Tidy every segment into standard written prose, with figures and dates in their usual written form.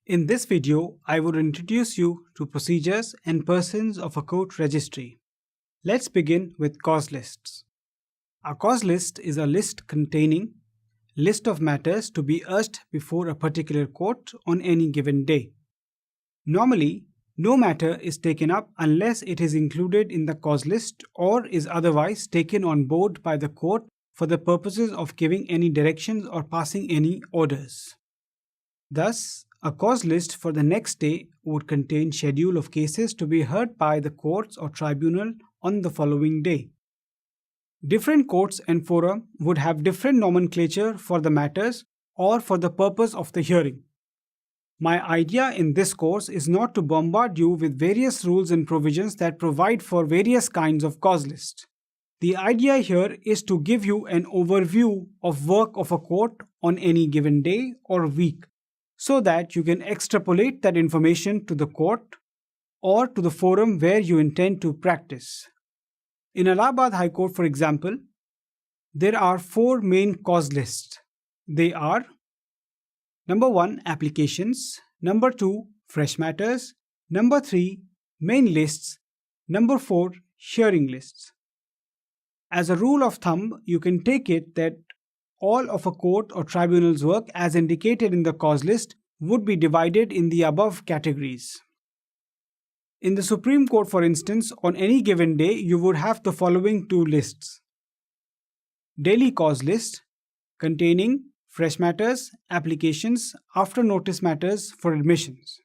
In this video, I would introduce you to procedures and persons of a court registry. Let's begin with cause lists. A cause list is a list containing list of matters to be urged before a particular court on any given day. Normally, no matter is taken up unless it is included in the cause list or is otherwise taken on board by the court for the purposes of giving any directions or passing any orders. Thus, a cause list for the next day would contain schedule of cases to be heard by the courts or tribunal on the following day. Different courts and fora would have different nomenclature for the matters or for the purpose of the hearing. My idea in this course is not to bombard you with various rules and provisions that provide for various kinds of cause list. The idea here is to give you an overview of work of a court on any given day or week, so that you can extrapolate that information to the court or to the forum where you intend to practice. In Allahabad High Court, for example, there are 4 main cause lists. They are: number 1, applications; number 2, fresh matters; number 3, main lists; number 4, hearing lists. As a rule of thumb, you can take it that all of a court or tribunal's work as indicated in the cause list would be divided in the above categories. In the Supreme Court, for instance, on any given day, you would have the following 2 lists. Daily cause list containing fresh matters, applications, after notice matters for admissions.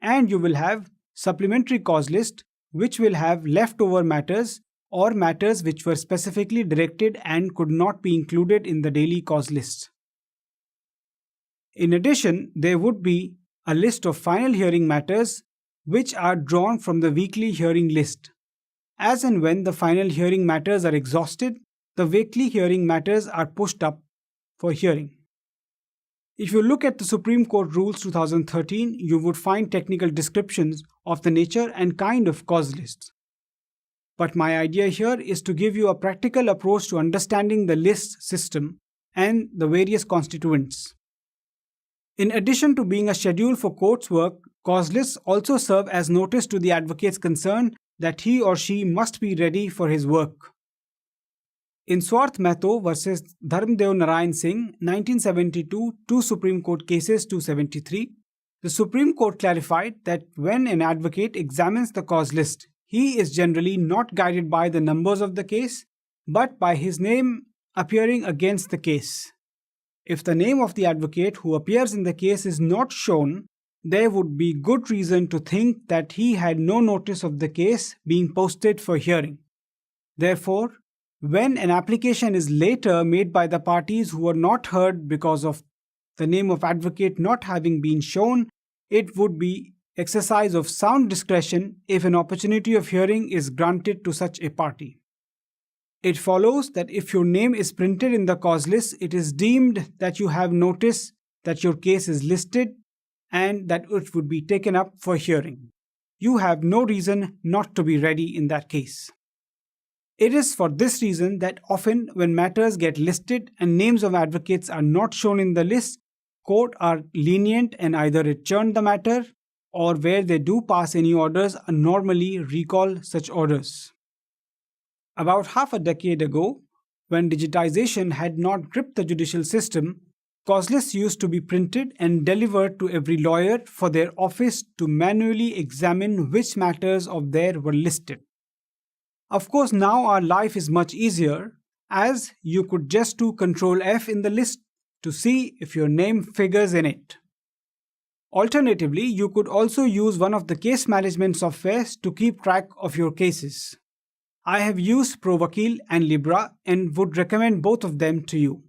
And you will have supplementary cause list which will have leftover matters or matters which were specifically directed and could not be included in the daily cause list. In addition, there would be a list of final hearing matters which are drawn from the weekly hearing list. As and when the final hearing matters are exhausted, the weekly hearing matters are pushed up for hearing. If you look at the Supreme Court Rules 2013, you would find technical descriptions of the nature and kind of cause lists. But my idea here is to give you a practical approach to understanding the list system and the various constituents. In addition to being a schedule for court's work, cause lists also serve as notice to the advocates concerned that he or she must be ready for his work. In Swarth Mahto versus Dharmdeo Narain Singh, 1972, 2 Supreme Court cases 273, the Supreme Court clarified that when an advocate examines the cause list, he is generally not guided by the numbers of the case, but by his name appearing against the case. If the name of the advocate who appears in the case is not shown, there would be good reason to think that he had no notice of the case being posted for hearing. Therefore, when an application is later made by the parties who were not heard because of the name of advocate not having been shown, it would be exercise of sound discretion if an opportunity of hearing is granted to such a party. It follows that if your name is printed in the cause list, it is deemed that you have notice that your case is listed and that it would be taken up for hearing. You have no reason not to be ready in that case. It is for this reason that often when matters get listed and names of advocates are not shown in the list, court are lenient and either adjourn the matter or where they do pass any orders, normally recall such orders. About half a decade ago, when digitization had not gripped the judicial system, cause lists used to be printed and delivered to every lawyer for their office to manually examine which matters of theirs were listed. Of course, now our life is much easier, as you could just do Ctrl F in the list to see if your name figures in it. Alternatively, you could also use one of the case management softwares to keep track of your cases. I have used ProVakil and Libra and would recommend both of them to you.